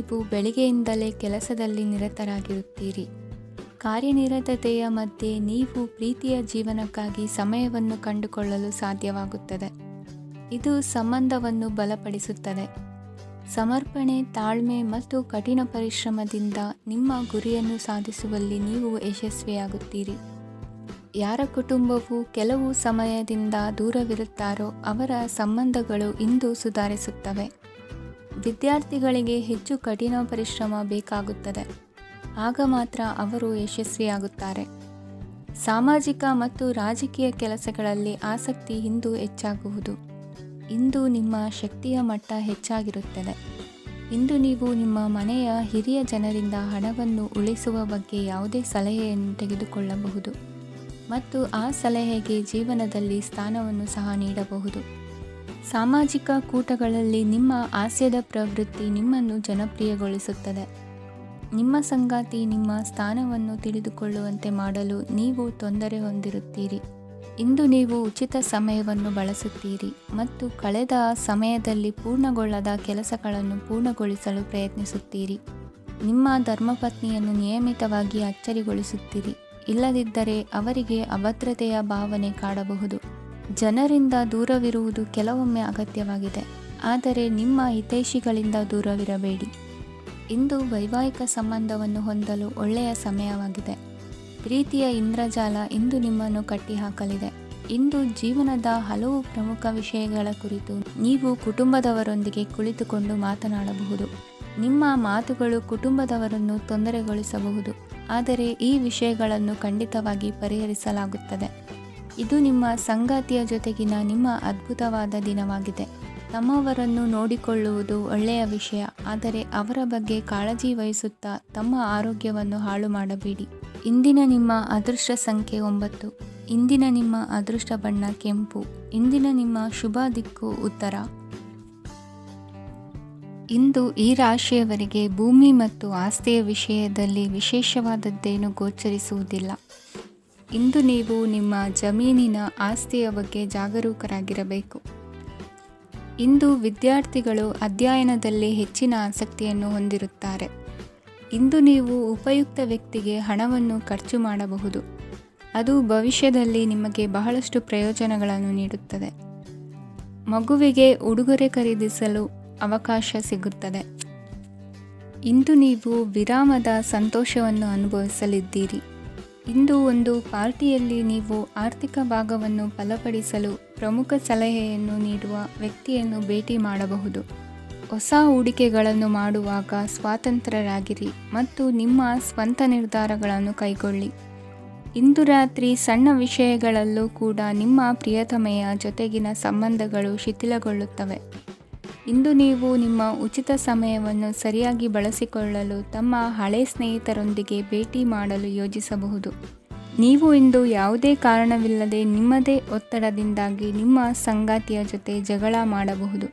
ನೀವು ಬೆಳಿಗ್ಗೆಯಿಂದಲೇ ಕೆಲಸದಲ್ಲಿ ನಿರತರಾಗಿರುತ್ತೀರಿ. ಕಾರ್ಯನಿರತತೆಯ ಮಧ್ಯೆ ನೀವು ಪ್ರೀತಿಯ ಜೀವನಕ್ಕಾಗಿ ಸಮಯವನ್ನು ಕಂಡುಕೊಳ್ಳಲು ಸಾಧ್ಯವಾಗುತ್ತದೆ. ಇದು ಸಂಬಂಧವನ್ನು ಬಲಪಡಿಸುತ್ತದೆ. ಸಮರ್ಪಣೆ, ತಾಳ್ಮೆ ಮತ್ತು ಕಠಿಣ ಪರಿಶ್ರಮದಿಂದ ನಿಮ್ಮ ಗುರಿಯನ್ನು ಸಾಧಿಸುವಲ್ಲಿ ನೀವು ಯಶಸ್ವಿಯಾಗುತ್ತೀರಿ. ಯಾರ ಕುಟುಂಬವು ಕೆಲವು ಸಮಯದಿಂದ ದೂರವಿರುತ್ತಾರೋ ಅವರ ಸಂಬಂಧಗಳು ಇಂದು ಸುಧಾರಿಸುತ್ತವೆ. ವಿದ್ಯಾರ್ಥಿಗಳಿಗೆ ಹೆಚ್ಚು ಕಠಿಣ ಪರಿಶ್ರಮ ಬೇಕಾಗುತ್ತದೆ. ಆಗ ಮಾತ್ರ ಅವರು ಯಶಸ್ವಿಯಾಗುತ್ತಾರೆ. ಸಾಮಾಜಿಕ ಮತ್ತು ರಾಜಕೀಯ ಕೆಲಸಗಳಲ್ಲಿ ಆಸಕ್ತಿ ಇಂದು ಹೆಚ್ಚಾಗುವುದು. ಇಂದು ನಿಮ್ಮ ಶಕ್ತಿಯ ಮಟ್ಟ ಹೆಚ್ಚಾಗಿರುತ್ತದೆ. ಇಂದು ನೀವು ನಿಮ್ಮ ಮನೆಯ ಹಿರಿಯ ಜನರಿಂದ ಹಣವನ್ನು ಉಳಿಸುವ ಬಗ್ಗೆ ಯಾವುದೇ ಸಲಹೆಯನ್ನು ತೆಗೆದುಕೊಳ್ಳಬಹುದು ಮತ್ತು ಆ ಸಲಹೆಗೆ ಜೀವನದಲ್ಲಿ ಸ್ಥಾನವನ್ನು ಸಹ ನೀಡಬಹುದು. ಸಾಮಾಜಿಕ ಕೂಟಗಳಲ್ಲಿ ನಿಮ್ಮ ಹಾಸ್ಯದ ಪ್ರವೃತ್ತಿ ನಿಮ್ಮನ್ನು ಜನಪ್ರಿಯಗೊಳಿಸುತ್ತದೆ. ನಿಮ್ಮ ಸಂಗಾತಿ ನಿಮ್ಮ ಸ್ಥಾನವನ್ನು ತಿಳಿದುಕೊಳ್ಳುವಂತೆ ಮಾಡಲು ನೀವು ತೊಂದರೆ ಹೊಂದಿರುತ್ತೀರಿ. ಇಂದು ನೀವು ಉಚಿತ ಸಮಯವನ್ನು ಬಳಸುತ್ತೀರಿ ಮತ್ತು ಕಳೆದ ಸಮಯದಲ್ಲಿ ಪೂರ್ಣಗೊಳ್ಳದ ಕೆಲಸಗಳನ್ನು ಪೂರ್ಣಗೊಳಿಸಲು ಪ್ರಯತ್ನಿಸುತ್ತೀರಿ. ನಿಮ್ಮ ಧರ್ಮಪತ್ನಿಯನ್ನು ನಿಯಮಿತವಾಗಿ ಅಚ್ಚರಿಗೊಳಿಸುತ್ತೀರಿ. ಇಲ್ಲದಿದ್ದರೆ ಅವರಿಗೆ ಅಭದ್ರತೆಯ ಭಾವನೆ ಕಾಡಬಹುದು. ಜನರಿಂದ ದೂರವಿರುವುದು ಕೆಲವೊಮ್ಮೆ ಅಗತ್ಯವಾಗಿದೆ, ಆದರೆ ನಿಮ್ಮ ಹಿತೈಷಿಗಳಿಂದ ದೂರವಿರಬೇಡಿ. ಇಂದು ವೈವಾಹಿಕ ಸಂಬಂಧವನ್ನು ಹೊಂದಲು ಒಳ್ಳೆಯ ಸಮಯವಾಗಿದೆ. ಪ್ರೀತಿಯ ಇಂದ್ರಜಾಲ ಇಂದು ನಿಮ್ಮನ್ನು ಕಟ್ಟಿಹಾಕಲಿದೆ. ಇಂದು ಜೀವನದ ಹಲವು ಪ್ರಮುಖ ವಿಷಯಗಳ ಕುರಿತು ನೀವು ಕುಟುಂಬದವರೊಂದಿಗೆ ಕುಳಿತುಕೊಂಡು ಮಾತನಾಡಬಹುದು. ನಿಮ್ಮ ಮಾತುಗಳು ಕುಟುಂಬದವರನ್ನು ತೊಂದರೆಗೊಳಿಸಬಹುದು, ಆದರೆ ಈ ವಿಷಯಗಳನ್ನು ಖಂಡಿತವಾಗಿ ಪರಿಹರಿಸಲಾಗುತ್ತದೆ. ಇದು ನಿಮ್ಮ ಸಂಗಾತಿಯ ಜೊತೆಗಿನ ನಿಮ್ಮ ಅದ್ಭುತವಾದ ದಿನವಾಗಿದೆ. ತಮ್ಮವರನ್ನು ನೋಡಿಕೊಳ್ಳುವುದು ಒಳ್ಳೆಯ ವಿಷಯ, ಆದರೆ ಅವರ ಬಗ್ಗೆ ಕಾಳಜಿ ವಹಿಸುತ್ತಾ ತಮ್ಮ ಆರೋಗ್ಯವನ್ನು ಹಾಳು ಮಾಡಬೇಡಿ. ಇಂದಿನ ನಿಮ್ಮ ಅದೃಷ್ಟ ಸಂಖ್ಯೆ 9. ಇಂದಿನ ನಿಮ್ಮ ಅದೃಷ್ಟ ಬಣ್ಣ ಕೆಂಪು. ಇಂದಿನ ನಿಮ್ಮ ಶುಭ ದಿಕ್ಕು ಉತ್ತರ. ಇಂದು ಈ ರಾಶಿಯವರಿಗೆ ಭೂಮಿ ಮತ್ತು ಆಸ್ತಿಯ ವಿಷಯದಲ್ಲಿ ವಿಶೇಷವಾದದ್ದೇನು ಗೋಚರಿಸುವುದಿಲ್ಲ. ಇಂದು ನೀವು ನಿಮ್ಮ ಜಮೀನಿನ ಆಸ್ತಿಯ ಬಗ್ಗೆ ಜಾಗರೂಕರಾಗಿರಬೇಕು. ಇಂದು ವಿದ್ಯಾರ್ಥಿಗಳು ಅಧ್ಯಯನದಲ್ಲಿ ಹೆಚ್ಚಿನ ಆಸಕ್ತಿಯನ್ನು ಹೊಂದಿರುತ್ತಾರೆ. ಇಂದು ನೀವು ಉಪಯುಕ್ತ ವ್ಯಕ್ತಿಗೆ ಹಣವನ್ನು ಖರ್ಚು ಮಾಡಬಹುದು. ಅದು ಭವಿಷ್ಯದಲ್ಲಿ ನಿಮಗೆ ಬಹಳಷ್ಟು ಪ್ರಯೋಜನಗಳನ್ನು ನೀಡುತ್ತದೆ. ಮಗುವಿಗೆ ಉಡುಗೊರೆ ಖರೀದಿಸಲು ಅವಕಾಶ ಸಿಗುತ್ತದೆ. ಇಂದು ನೀವು ವಿರಾಮದ ಸಂತೋಷವನ್ನು ಅನುಭವಿಸಲಿದ್ದೀರಿ. ಇಂದು ಒಂದು ಪಾರ್ಟಿಯಲ್ಲಿ ನೀವು ಆರ್ಥಿಕ ಭಾಗವನ್ನು ಬಲಪಡಿಸಲು ಪ್ರಮುಖ ಸಲಹೆಯನ್ನು ನೀಡುವ ವ್ಯಕ್ತಿಯನ್ನು ಭೇಟಿ ಮಾಡಬಹುದು. ಹೊಸ ಹೂಡಿಕೆಗಳನ್ನು ಮಾಡುವಾಗ ಸ್ವತಂತ್ರರಾಗಿರಿ ಮತ್ತು ನಿಮ್ಮ ಸ್ವಂತ ನಿರ್ಧಾರಗಳನ್ನು ಕೈಗೊಳ್ಳಿ. ಇಂದು ರಾತ್ರಿ ಸಣ್ಣ ವಿಷಯಗಳಲ್ಲೂ ಕೂಡ ನಿಮ್ಮ ಪ್ರಿಯತಮೆಯ ಜೊತೆಗಿನ ಸಂಬಂಧಗಳು ಶಿಥಿಲಗೊಳ್ಳುತ್ತವೆ. ಇಂದು ನೀವು ನಿಮ್ಮ ಉಚಿತ ಸಮಯವನ್ನು ಸರಿಯಾಗಿ ಬಳಸಿಕೊಳ್ಳಲು ತಮ್ಮ ಹಳೆ ಸ್ನೇಹಿತರೊಂದಿಗೆ ಭೇಟಿ ಮಾಡಲು ಯೋಜಿಸಬಹುದು. ನೀವು ಇಂದು ಯಾವುದೇ ಕಾರಣವಿಲ್ಲದೆ ನಿಮ್ಮದೇ ಒತ್ತಡದಿಂದಾಗಿ ನಿಮ್ಮ ಸಂಗಾತಿಯ ಜೊತೆ ಜಗಳ ಮಾಡಬಹುದು.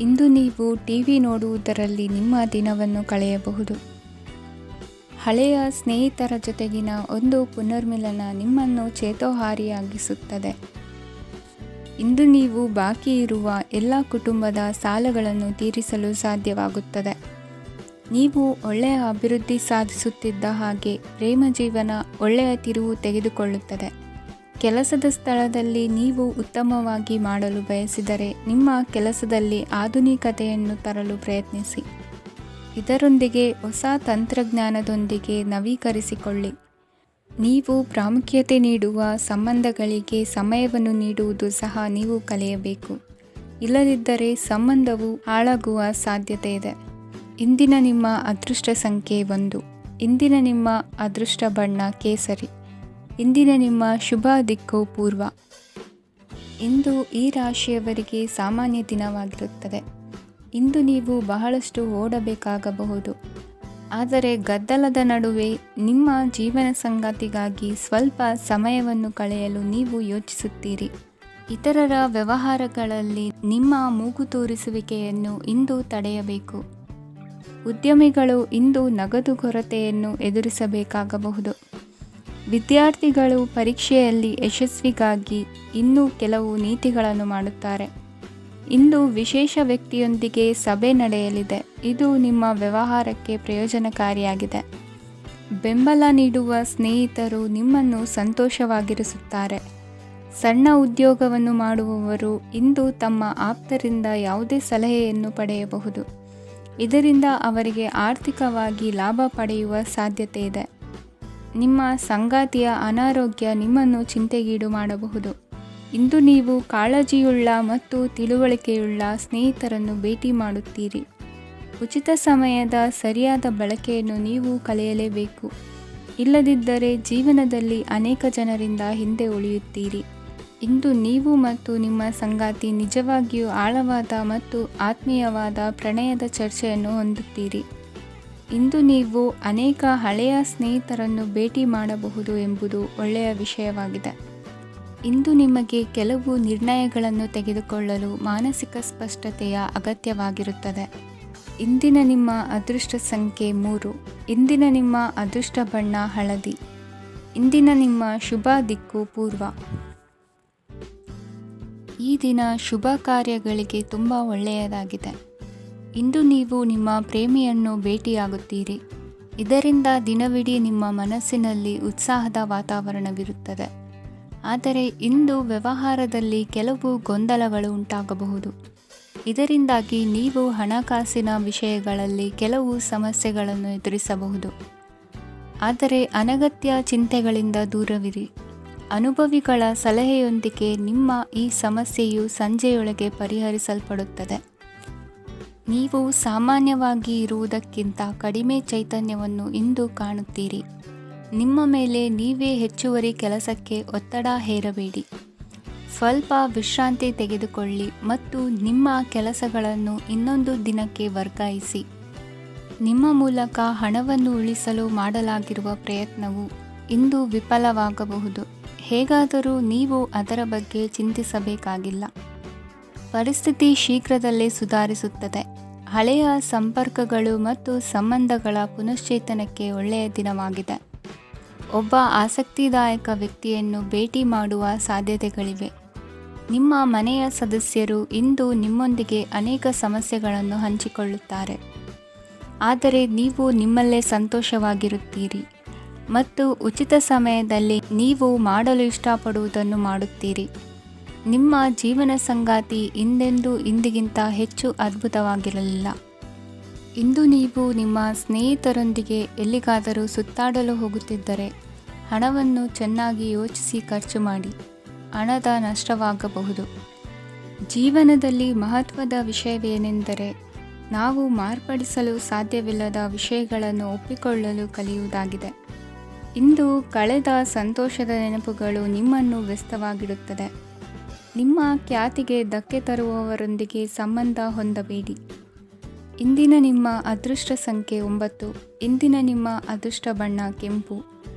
ಇಂದು ನೀವು ಟಿವಿ ನೋಡುವುದರಲ್ಲಿ ನಿಮ್ಮ ದಿನವನ್ನು ಕಳೆಯಬಹುದು. ಹಳೆಯ ಸ್ನೇಹಿತರ ಜೊತೆಗಿನ ಒಂದು ಪುನರ್ಮಿಲನ ನಿಮ್ಮನ್ನು ಚೇತೋಹಾರಿಯಾಗಿಸುತ್ತದೆ. ಇಂದು ನೀವು ಬಾಕಿ ಇರುವ ಎಲ್ಲ ಕುಟುಂಬದ ಸಾಲಗಳನ್ನು ತೀರಿಸಲು ಸಾಧ್ಯವಾಗುತ್ತದೆ. ನೀವು ಒಳ್ಳೆಯ ಅಭಿವೃದ್ಧಿ ಸಾಧಿಸುತ್ತಿದ್ದ ಹಾಗೆ ಪ್ರೇಮ ಜೀವನ ಒಳ್ಳೆಯ ತಿರುವು ತೆಗೆದುಕೊಳ್ಳುತ್ತದೆ. ಕೆಲಸದ ಸ್ಥಳದಲ್ಲಿ ನೀವು ಉತ್ತಮವಾಗಿ ಮಾಡಲು ಬಯಸಿದರೆ ನಿಮ್ಮ ಕೆಲಸದಲ್ಲಿ ಆಧುನಿಕತೆಯನ್ನು ತರಲು ಪ್ರಯತ್ನಿಸಿ. ಇದರೊಂದಿಗೆ ಹೊಸ ತಂತ್ರಜ್ಞಾನದೊಂದಿಗೆ ನವೀಕರಿಸಿಕೊಳ್ಳಿ. ನೀವು ಪ್ರಾಮುಖ್ಯತೆ ನೀಡುವ ಸಂಬಂಧಗಳಿಗೆ ಸಮಯವನ್ನು ನೀಡುವುದು ಸಹ ನೀವು ಕಲಿಯಬೇಕು. ಇಲ್ಲದಿದ್ದರೆ ಸಂಬಂಧವು ಹಾಳಾಗುವ ಸಾಧ್ಯತೆ ಇದೆ. ಇಂದಿನ ನಿಮ್ಮ ಅದೃಷ್ಟ ಸಂಖ್ಯೆ 1. ಇಂದಿನ ನಿಮ್ಮ ಅದೃಷ್ಟ ಬಣ್ಣ ಕೇಸರಿ. ಇಂದಿನ ನಿಮ್ಮ ಶುಭ ದಿಕ್ಕು ಪೂರ್ವ. ಇಂದು ಈ ರಾಶಿಯವರಿಗೆ ಸಾಮಾನ್ಯ ದಿನವಾಗಿರುತ್ತದೆ. ಇಂದು ನೀವು ಬಹಳಷ್ಟು ಓಡಬೇಕಾಗಬಹುದು, ಆದರೆ ಗದ್ದಲದ ನಡುವೆ ನಿಮ್ಮ ಜೀವನ ಸಂಗಾತಿಗಾಗಿ ಸ್ವಲ್ಪ ಸಮಯವನ್ನು ಕಳೆಯಲು ನೀವು ಯೋಚಿಸುತ್ತೀರಿ. ಇತರರ ವ್ಯವಹಾರಗಳಲ್ಲಿ ನಿಮ್ಮ ಮೂಗು ತೂರಿಸುವಿಕೆಯನ್ನು ಇಂದು ತಡೆಯಬೇಕು. ಉದ್ಯಮಿಗಳು ಇಂದು ನಗದು ಕೊರತೆಯನ್ನು ಎದುರಿಸಬೇಕಾಗಬಹುದು. ವಿದ್ಯಾರ್ಥಿಗಳು ಪರೀಕ್ಷೆಯಲ್ಲಿ ಯಶಸ್ವಿಗಾಗಿ ಇನ್ನೂ ಕೆಲವು ನೀತಿಗಳನ್ನು ಮಾಡುತ್ತಾರೆ. ಇಂದು ವಿಶೇಷ ವ್ಯಕ್ತಿಯೊಂದಿಗೆ ಸಭೆ ನಡೆಯಲಿದೆ. ಇದು ನಿಮ್ಮ ವ್ಯವಹಾರಕ್ಕೆ ಪ್ರಯೋಜನಕಾರಿಯಾಗಿದೆ. ಬೆಂಬಲ ನೀಡುವ ಸ್ನೇಹಿತರು ನಿಮ್ಮನ್ನು ಸಂತೋಷವಾಗಿರಿಸುತ್ತಾರೆ. ಸಣ್ಣ ಉದ್ಯೋಗವನ್ನು ಮಾಡುವವರು ಇಂದು ತಮ್ಮ ಆಪ್ತರಿಂದ ಯಾವುದೇ ಸಲಹೆಯನ್ನು ಪಡೆಯಬಹುದು. ಇದರಿಂದ ಅವರಿಗೆ ಆರ್ಥಿಕವಾಗಿ ಲಾಭ ಪಡೆಯುವ ಸಾಧ್ಯತೆ ಇದೆ. ನಿಮ್ಮ ಸಂಗಾತಿಯ ಅನಾರೋಗ್ಯ ನಿಮ್ಮನ್ನು ಚಿಂತೆಗೀಡು ಮಾಡಬಹುದು. ಇಂದು ನೀವು ಕಾಳಜಿಯುಳ್ಳ ಮತ್ತು ತಿಳುವಳಿಕೆಯುಳ್ಳ ಸ್ನೇಹಿತರನ್ನು ಭೇಟಿ ಮಾಡುತ್ತೀರಿ. ಉಚಿತ ಸಮಯದ ಸರಿಯಾದ ಬಳಕೆಯನ್ನು ನೀವು ಕಲಿಯಲೇಬೇಕು. ಇಲ್ಲದಿದ್ದರೆ ಜೀವನದಲ್ಲಿ ಅನೇಕ ಜನರಿಂದ ಹಿಂದೆ ಉಳಿಯುತ್ತೀರಿ. ಇಂದು ನೀವು ಮತ್ತು ನಿಮ್ಮ ಸಂಗಾತಿ ನಿಜವಾಗಿಯೂ ಆಳವಾದ ಮತ್ತು ಆತ್ಮೀಯವಾದ ಪ್ರಣಯದ ಚರ್ಚೆಯನ್ನು ಹೊಂದುತ್ತೀರಿ. ಇಂದು ನೀವು ಅನೇಕ ಹಳೆಯ ಸ್ನೇಹಿತರನ್ನು ಭೇಟಿ ಮಾಡಬಹುದು ಎಂಬುದು ಒಳ್ಳೆಯ ವಿಷಯವಾಗಿದೆ. ಇಂದು ನಿಮಗೆ ಕೆಲವು ನಿರ್ಣಯಗಳನ್ನು ತೆಗೆದುಕೊಳ್ಳಲು ಮಾನಸಿಕ ಸ್ಪಷ್ಟತೆಯ ಅಗತ್ಯವಾಗಿರುತ್ತದೆ. ಇಂದಿನ ನಿಮ್ಮ ಅದೃಷ್ಟ ಸಂಖ್ಯೆ 3. ಇಂದಿನ ನಿಮ್ಮ ಅದೃಷ್ಟ ಬಣ್ಣ ಹಳದಿ. ಇಂದಿನ ನಿಮ್ಮ ಶುಭ ದಿಕ್ಕು ಪೂರ್ವ. ಈ ದಿನ ಶುಭ ಕಾರ್ಯಗಳಿಗೆ ತುಂಬ ಒಳ್ಳೆಯದಾಗಿದೆ. ಇಂದು ನೀವು ನಿಮ್ಮ ಪ್ರೇಮಿಯನ್ನು ಭೇಟಿಯಾಗುತ್ತೀರಿ. ಇದರಿಂದ ದಿನವಿಡೀ ನಿಮ್ಮ ಮನಸ್ಸಿನಲ್ಲಿ ಉತ್ಸಾಹದ ವಾತಾವರಣವಿರುತ್ತದೆ. ಆದರೆ ಇಂದು ವ್ಯವಹಾರದಲ್ಲಿ ಕೆಲವು ಗೊಂದಲಗಳು ಉಂಟಾಗಬಹುದು. ಇದರಿಂದಾಗಿ ನೀವು ಹಣಕಾಸಿನ ವಿಷಯಗಳಲ್ಲಿ ಕೆಲವು ಸಮಸ್ಯೆಗಳನ್ನು ಎದುರಿಸಬಹುದು. ಆದರೆ ಅನಗತ್ಯ ಚಿಂತೆಗಳಿಂದ ದೂರವಿರಿ. ಅನುಭವಿಗಳ ಸಲಹೆಯೊಂದಿಗೆ ನಿಮ್ಮ ಈ ಸಮಸ್ಯೆಯು ಸಂಜೆಯೊಳಗೆ ಪರಿಹರಿಸಲ್ಪಡುತ್ತದೆ. ನೀವು ಸಾಮಾನ್ಯವಾಗಿ ಇರುವುದಕ್ಕಿಂತ ಕಡಿಮೆ ಚೈತನ್ಯವನ್ನು ಇಂದು ಕಾಣುತ್ತೀರಿ. ನಿಮ್ಮ ಮೇಲೆ ನೀವೇ ಹೆಚ್ಚುವರಿ ಕೆಲಸಕ್ಕೆ ಒತ್ತಡ ಹೇರಬೇಡಿ. ಸ್ವಲ್ಪ ವಿಶ್ರಾಂತಿ ತೆಗೆದುಕೊಳ್ಳಿ ಮತ್ತು ನಿಮ್ಮ ಕೆಲಸಗಳನ್ನು ಇನ್ನೊಂದು ದಿನಕ್ಕೆ ವರ್ಗಾಯಿಸಿ. ನಿಮ್ಮ ಮೂಲಕ ಹಣವನ್ನು ಉಳಿಸಲು ಮಾಡಲಾಗಿರುವ ಪ್ರಯತ್ನವು ಇಂದು ವಿಫಲವಾಗಬಹುದು. ಹೇಗಾದರೂ ನೀವು ಅದರ ಬಗ್ಗೆ ಚಿಂತಿಸಬೇಕಾಗಿಲ್ಲ. ಪರಿಸ್ಥಿತಿ ಶೀಘ್ರದಲ್ಲೇ ಸುಧಾರಿಸುತ್ತದೆ. ಹಳೆಯ ಸಂಪರ್ಕಗಳು ಮತ್ತು ಸಂಬಂಧಗಳ ಪುನಶ್ಚೇತನಕ್ಕೆ ಒಳ್ಳೆಯ ದಿನವಾಗಿದೆ. ಒಬ್ಬ ಆಸಕ್ತಿದಾಯಕ ವ್ಯಕ್ತಿಯನ್ನು ಭೇಟಿ ಮಾಡುವ ಸಾಧ್ಯತೆಗಳಿವೆ. ನಿಮ್ಮ ಮನೆಯ ಸದಸ್ಯರು ಇಂದು ನಿಮ್ಮೊಂದಿಗೆ ಅನೇಕ ಸಮಸ್ಯೆಗಳನ್ನು ಹಂಚಿಕೊಳ್ಳುತ್ತಾರೆ. ಆದರೆ ನೀವು ನಿಮ್ಮಲ್ಲೇ ಸಂತೋಷವಾಗಿರುತ್ತೀರಿ ಮತ್ತು ಉಚಿತ ಸಮಯದಲ್ಲಿ ನೀವು ಮಾಡಲು ಇಷ್ಟಪಡುವುದನ್ನು ಮಾಡುತ್ತೀರಿ. ನಿಮ್ಮ ಜೀವನ ಸಂಗಾತಿ ಇಂದಿಗಿಂತ ಹೆಚ್ಚು ಅದ್ಭುತವಾಗಿರಲಿಲ್ಲ. ಇಂದು ನೀವು ನಿಮ್ಮ ಸ್ನೇಹಿತರೊಂದಿಗೆ ಎಲ್ಲಿಗಾದರೂ ಸುತ್ತಾಡಲು ಹೋಗುತ್ತಿದ್ದರೆ ಹಣವನ್ನು ಚೆನ್ನಾಗಿ ಯೋಚಿಸಿ ಖರ್ಚು ಮಾಡಿ. ಹಣದ ನಷ್ಟವಾಗಬಹುದು. ಜೀವನದಲ್ಲಿ ಮಹತ್ವದ ವಿಷಯವೇನೆಂದರೆ ನಾವು ಮಾರ್ಪಡಿಸಲು ಸಾಧ್ಯವಿಲ್ಲದ ವಿಷಯಗಳನ್ನು ಒಪ್ಪಿಕೊಳ್ಳಲು ಕಲಿಯುವುದಾಗಿದೆ. ಇಂದು ಕಳೆದ ಸಂತೋಷದ ನೆನಪುಗಳು ನಿಮ್ಮನ್ನು ವ್ಯಸ್ತವಾಗಿಡುತ್ತದೆ. ನಿಮ್ಮ ಖ್ಯಾತಿಗೆ ಧಕ್ಕೆ ತರುವವರೊಂದಿಗೆ ಸಂಬಂಧ ಹೊಂದಬೇಡಿ. ಇಂದಿನ ನಿಮ್ಮ ಅದೃಷ್ಟ ಸಂಖ್ಯೆ 9. ಇಂದಿನ ನಿಮ್ಮ ಅದೃಷ್ಟ ಬಣ್ಣ ಕೆಂಪು.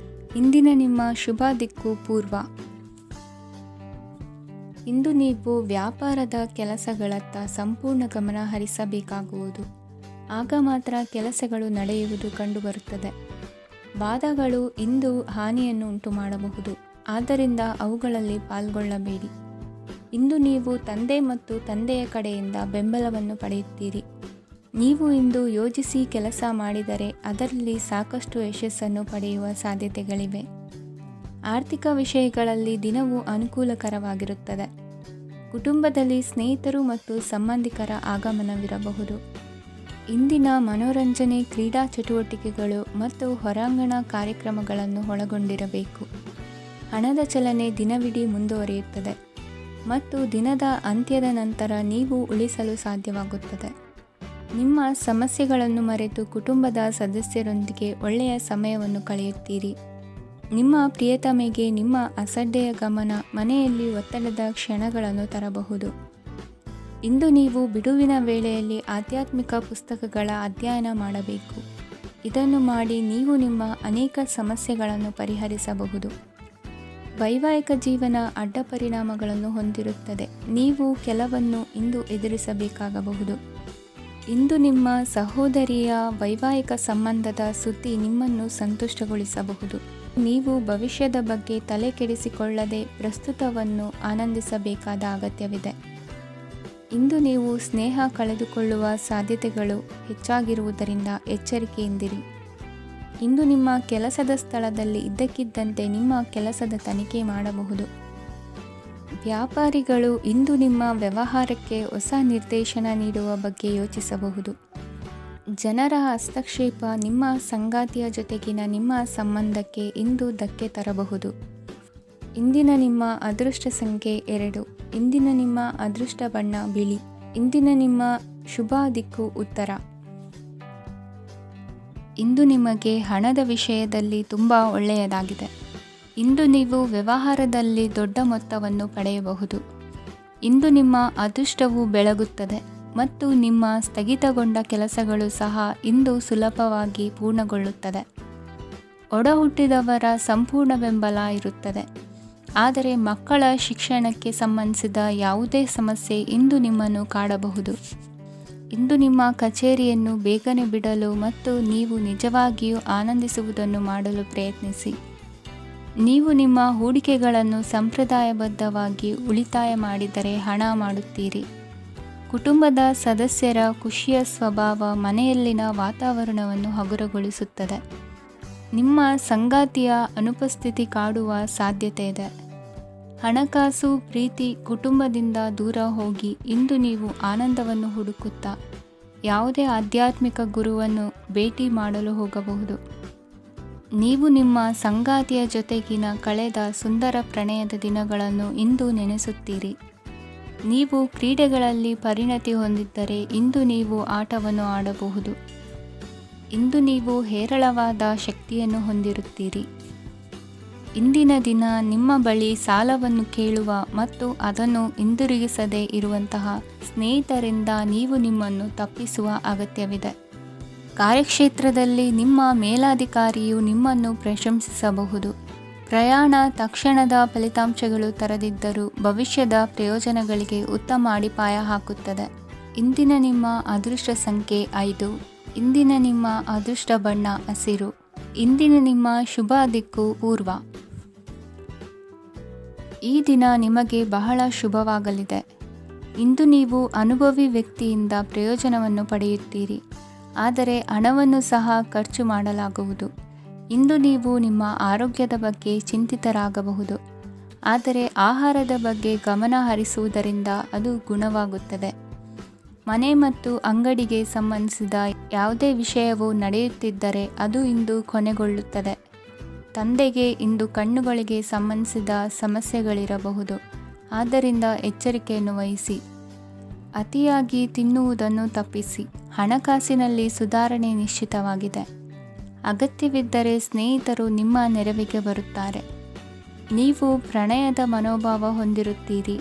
ಇಂದಿನ ನಿಮ್ಮ ಶುಭ ದಿಕ್ಕು ಪೂರ್ವ. ಇಂದು ನೀವು ವ್ಯಾಪಾರದ ಕೆಲಸಗಳತ್ತ ಸಂಪೂರ್ಣ ಗಮನ ಹರಿಸಬೇಕಾಗುವುದು. ಆಗ ಮಾತ್ರ ಕೆಲಸಗಳು ನಡೆಯುವುದು ಕಂಡುಬರುತ್ತದೆ. ವಾದಗಳು ಇಂದು ಹಾನಿಯನ್ನು ಉಂಟು ಮಾಡಬಹುದು. ಆದ್ದರಿಂದ ಅವುಗಳಲ್ಲಿ ಪಾಲ್ಗೊಳ್ಳಬೇಡಿ. ಇಂದು ನೀವು ತಂದೆ ಮತ್ತು ತಂದೆಯ ಕಡೆಯಿಂದ ಬೆಂಬಲವನ್ನು ಪಡೆಯುತ್ತೀರಿ. ನೀವು ಇಂದು ಯೋಜಿಸಿ ಕೆಲಸ ಮಾಡಿದರೆ ಅದರಲ್ಲಿ ಸಾಕಷ್ಟು ಯಶಸ್ಸನ್ನು ಪಡೆಯುವ ಸಾಧ್ಯತೆಗಳಿವೆ. ಆರ್ಥಿಕ ವಿಷಯಗಳಲ್ಲಿ ದಿನವು ಅನುಕೂಲಕರವಾಗಿರುತ್ತದೆ. ಕುಟುಂಬದಲ್ಲಿ ಸ್ನೇಹಿತರು ಮತ್ತು ಸಂಬಂಧಿಕರ ಆಗಮನವಿರಬಹುದು. ಇಂದಿನ ಮನೋರಂಜನೆ ಕ್ರೀಡಾ ಚಟುವಟಿಕೆಗಳು ಮತ್ತು ಹೊರಾಂಗಣ ಕಾರ್ಯಕ್ರಮಗಳನ್ನು ಒಳಗೊಂಡಿರಬೇಕು. ಹಣದ ಚಲನೆ ದಿನವಿಡೀ ಮುಂದುವರಿಯುತ್ತದೆ ಮತ್ತು ದಿನದ ಅಂತ್ಯದ ನಂತರ ನೀವು ಉಳಿಸಲು ಸಾಧ್ಯವಾಗುತ್ತದೆ. ನಿಮ್ಮ ಸಮಸ್ಯೆಗಳನ್ನು ಮರೆತು ಕುಟುಂಬದ ಸದಸ್ಯರೊಂದಿಗೆ ಒಳ್ಳೆಯ ಸಮಯವನ್ನು ಕಳೆಯುತ್ತೀರಿ. ನಿಮ್ಮ ಪ್ರಿಯತಮೆಗೆ ನಿಮ್ಮ ಅಸಡ್ಡೆಯ ಗಮನ ಮನೆಯಲ್ಲಿ ಒತ್ತಡದ ಕ್ಷಣಗಳನ್ನು ತರಬಹುದು. ಇಂದು ನೀವು ಬಿಡುವಿನ ವೇಳೆಯಲ್ಲಿ ಆಧ್ಯಾತ್ಮಿಕ ಪುಸ್ತಕಗಳ ಅಧ್ಯಯನ ಮಾಡಬೇಕು. ಇದನ್ನು ಮಾಡಿ ನೀವು ನಿಮ್ಮ ಅನೇಕ ಸಮಸ್ಯೆಗಳನ್ನು ಪರಿಹರಿಸಬಹುದು. ವೈವಾಹಿಕ ಜೀವನ ಅಡ್ಡ ಪರಿಣಾಮಗಳನ್ನು ಹೊಂದಿರುತ್ತದೆ. ನೀವು ಕೆಲವನ್ನು ಇಂದು ಎದುರಿಸಬೇಕಾಗಬಹುದು. ಇಂದು ನಿಮ್ಮ ಸಹೋದರಿಯ ವೈವಾಹಿಕ ಸಂಬಂಧದ ಸುದ್ದಿ ನಿಮ್ಮನ್ನು ಸಂತುಷ್ಟಗೊಳಿಸಬಹುದು. ನೀವು ಭವಿಷ್ಯದ ಬಗ್ಗೆ ತಲೆ ಕೆಡಿಸಿಕೊಳ್ಳದೆ ಪ್ರಸ್ತುತವನ್ನು ಆನಂದಿಸಬೇಕಾದ ಅಗತ್ಯವಿದೆ. ಇಂದು ನೀವು ಸ್ನೇಹ ಕಳೆದುಕೊಳ್ಳುವ ಸಾಧ್ಯತೆಗಳು ಹೆಚ್ಚಾಗಿರುವುದರಿಂದ ಎಚ್ಚರಿಕೆಯಿಂದಿರಿ. ಇಂದು ನಿಮ್ಮ ಕೆಲಸದ ಸ್ಥಳದಲ್ಲಿ ಇದ್ದಕ್ಕಿದ್ದಂತೆ ನಿಮ್ಮ ಕೆಲಸದ ತನಿಖೆ ಮಾಡಬಹುದು. ವ್ಯಾಪಾರಿಗಳು ಇಂದು ನಿಮ್ಮ ವ್ಯವಹಾರಕ್ಕೆ ಹೊಸ ನಿರ್ದೇಶನ ನೀಡುವ ಬಗ್ಗೆ ಯೋಚಿಸಬಹುದು. ಜನರ ಹಸ್ತಕ್ಷೇಪ ನಿಮ್ಮ ಸಂಗಾತಿಯ ಜೊತೆಗಿನ ನಿಮ್ಮ ಸಂಬಂಧಕ್ಕೆ ಇಂದು ಧಕ್ಕೆ ತರಬಹುದು. ಇಂದಿನ ನಿಮ್ಮ ಅದೃಷ್ಟ ಸಂಖ್ಯೆ 2. ಇಂದಿನ ನಿಮ್ಮ ಅದೃಷ್ಟ ಬಣ್ಣ ಬಿಳಿ. ಇಂದಿನ ನಿಮ್ಮ ಶುಭ ದಿಕ್ಕು ಉತ್ತರ. ಇಂದು ನಿಮಗೆ ಹಣದ ವಿಷಯದಲ್ಲಿ ತುಂಬ ಒಳ್ಳೆಯದಾಗಿದೆ. ಇಂದು ನೀವು ವ್ಯವಹಾರದಲ್ಲಿ ದೊಡ್ಡ ಮೊತ್ತವನ್ನು ಪಡೆಯಬಹುದು. ಇಂದು ನಿಮ್ಮ ಅದೃಷ್ಟವು ಬೆಳಗುತ್ತದೆ ಮತ್ತು ನಿಮ್ಮ ಸ್ಥಗಿತಗೊಂಡ ಕೆಲಸಗಳು ಸಹ ಇಂದು ಸುಲಭವಾಗಿ ಪೂರ್ಣಗೊಳ್ಳುತ್ತದೆ. ಒಡಹುಟ್ಟಿದವರ ಸಂಪೂರ್ಣ ಬೆಂಬಲ ಇರುತ್ತದೆ. ಆದರೆ ಮಕ್ಕಳ ಶಿಕ್ಷಣಕ್ಕೆ ಸಂಬಂಧಿಸಿದ ಯಾವುದೇ ಸಮಸ್ಯೆ ಇಂದು ನಿಮ್ಮನ್ನು ಕಾಡಬಹುದು. ಇಂದು ನಿಮ್ಮ ಕಚೇರಿಯನ್ನು ಬೇಗನೆ ಬಿಡಲು ಮತ್ತು ನೀವು ನಿಜವಾಗಿಯೂ ಆನಂದಿಸುವುದನ್ನು ಮಾಡಲು ಪ್ರಯತ್ನಿಸಿ. ನೀವು ನಿಮ್ಮ ಹೂಡಿಕೆಗಳನ್ನು ಸಂಪ್ರದಾಯಬದ್ಧವಾಗಿ ಉಳಿತಾಯ ಮಾಡಿದರೆ ಹಣ ಮಾಡುತ್ತೀರಿ. ಕುಟುಂಬದ ಸದಸ್ಯರ ಖುಷಿಯ ಸ್ವಭಾವ ಮನೆಯಲ್ಲಿನ ವಾತಾವರಣವನ್ನು ಹಗುರಗೊಳಿಸುತ್ತದೆ. ನಿಮ್ಮ ಸಂಗಾತಿಯ ಅನುಪಸ್ಥಿತಿ ಕಾಡುವ ಸಾಧ್ಯತೆ ಇದೆ. ಹಣಕಾಸು, ಪ್ರೀತಿ, ಕುಟುಂಬದಿಂದ ದೂರ ಹೋಗಿ ಇಂದು ನೀವು ಆನಂದವನ್ನು ಹುಡುಕುತ್ತಾ ಯಾವುದೇ ಆಧ್ಯಾತ್ಮಿಕ ಗುರುವನ್ನು ಭೇಟಿ ಮಾಡಲು ಹೋಗಬಹುದು. ನೀವು ನಿಮ್ಮ ಸಂಗಾತಿಯ ಜೊತೆಗಿನ ಕಳೆದ ಸುಂದರ ಪ್ರಣಯದ ದಿನಗಳನ್ನು ಇಂದು ನೆನೆಸುತ್ತೀರಿ. ನೀವು ಕ್ರೀಡೆಗಳಲ್ಲಿ ಪರಿಣತಿ ಹೊಂದಿದ್ದರೆ ಇಂದು ನೀವು ಆಟವನ್ನು ಆಡಬಹುದು. ಇಂದು ನೀವು ಹೇರಳವಾದ ಶಕ್ತಿಯನ್ನು ಹೊಂದಿರುತ್ತೀರಿ. ಇಂದಿನ ದಿನ ನಿಮ್ಮ ಬಳಿ ಸಾಲವನ್ನು ಕೇಳುವ ಮತ್ತು ಅದನ್ನು ಹಿಂದಿರುಗಿಸದೇ ಇರುವಂತಹ ಸ್ನೇಹಿತರಿಂದ ನೀವು ನಿಮ್ಮನ್ನು ತಪ್ಪಿಸುವ ಅಗತ್ಯವಿದೆ. ಕಾರ್ಯಕ್ಷೇತ್ರದಲ್ಲಿ ನಿಮ್ಮ ಮೇಲಾಧಿಕಾರಿಯು ನಿಮ್ಮನ್ನು ಪ್ರಶಂಸಿಸಬಹುದು. ಪ್ರಯಾಣ ತಕ್ಷಣದ ಫಲಿತಾಂಶಗಳು ತರದಿದ್ದರೂ ಭವಿಷ್ಯದ ಪ್ರಯೋಜನಗಳಿಗೆ ಉತ್ತಮ ಅಡಿಪಾಯ ಹಾಕುತ್ತದೆ. ಇಂದಿನ ನಿಮ್ಮ ಅದೃಷ್ಟ ಸಂಖ್ಯೆ 5. ಇಂದಿನ ನಿಮ್ಮ ಅದೃಷ್ಟ ಬಣ್ಣ ಹಸಿರು. ಇಂದಿನ ನಿಮ್ಮ ಶುಭ ದಿಕ್ಕು ಪೂರ್ವ. ಈ ದಿನ ನಿಮಗೆ ಬಹಳ ಶುಭವಾಗಲಿದೆ. ಇಂದು ನೀವು ಅನುಭವಿ ವ್ಯಕ್ತಿಯಿಂದ ಪ್ರಯೋಜನವನ್ನು ಪಡೆಯುತ್ತೀರಿ, ಆದರೆ ಹಣವನ್ನು ಸಹ ಖರ್ಚು ಮಾಡಲಾಗುವುದು. ಇಂದು ನೀವು ನಿಮ್ಮ ಆರೋಗ್ಯದ ಬಗ್ಗೆ ಚಿಂತಿತರಾಗಬಹುದು, ಆದರೆ ಆಹಾರದ ಬಗ್ಗೆ ಗಮನ ಹರಿಸುವುದರಿಂದ ಅದು ಗುಣವಾಗುತ್ತದೆ. ಮನೆ ಮತ್ತು ಅಂಗಡಿಗೆ ಸಂಬಂಧಿಸಿದ ಯಾವುದೇ ವಿಷಯವು ನಡೆಯುತ್ತಿದ್ದರೆ ಅದು ಇಂದು ಕೊನೆಗೊಳ್ಳುತ್ತದೆ. ತಂದೆಗೆ ಇಂದು ಕಣ್ಣುಗಳಿಗೆ ಸಂಬಂಧಿಸಿದ ಸಮಸ್ಯೆಗಳಿರಬಹುದು, ಆದ್ದರಿಂದ ಎಚ್ಚರಿಕೆಯನ್ನು ವಹಿಸಿ. ಅತಿಯಾಗಿ ತಿನ್ನುವುದನ್ನು ತಪ್ಪಿಸಿ. ಹಣಕಾಸಿನಲ್ಲಿ ಸುಧಾರಣೆ ನಿಶ್ಚಿತವಾಗಿದೆ. ಅಗತ್ಯವಿದ್ದರೆ ಸ್ನೇಹಿತರು ನಿಮ್ಮ ನೆರವಿಗೆ ಬರುತ್ತಾರೆ. ನೀವು ಪ್ರಣಯದ ಮನೋಭಾವ ಹೊಂದಿರುತ್ತೀರಿ.